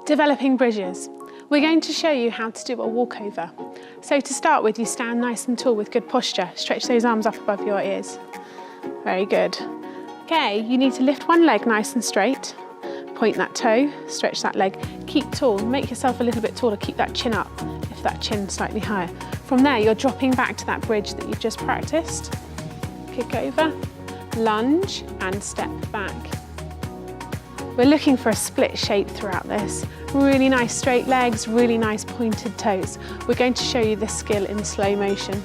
Developing bridges. We're going to show you how to do a walkover. So to start with, you stand nice and tall with good posture. Stretch those arms up above your ears. Very good. Okay, you need to lift one leg nice and straight. Point that toe, stretch that leg. Keep tall, make yourself a little bit taller. Keep that chin up, lift that chin slightly higher. From there, you're dropping back to that bridge that you've just practiced. Kick over, lunge and step back. We're looking for a split shape throughout this. Really nice straight legs, really nice pointed toes. We're going to show you this skill in slow motion.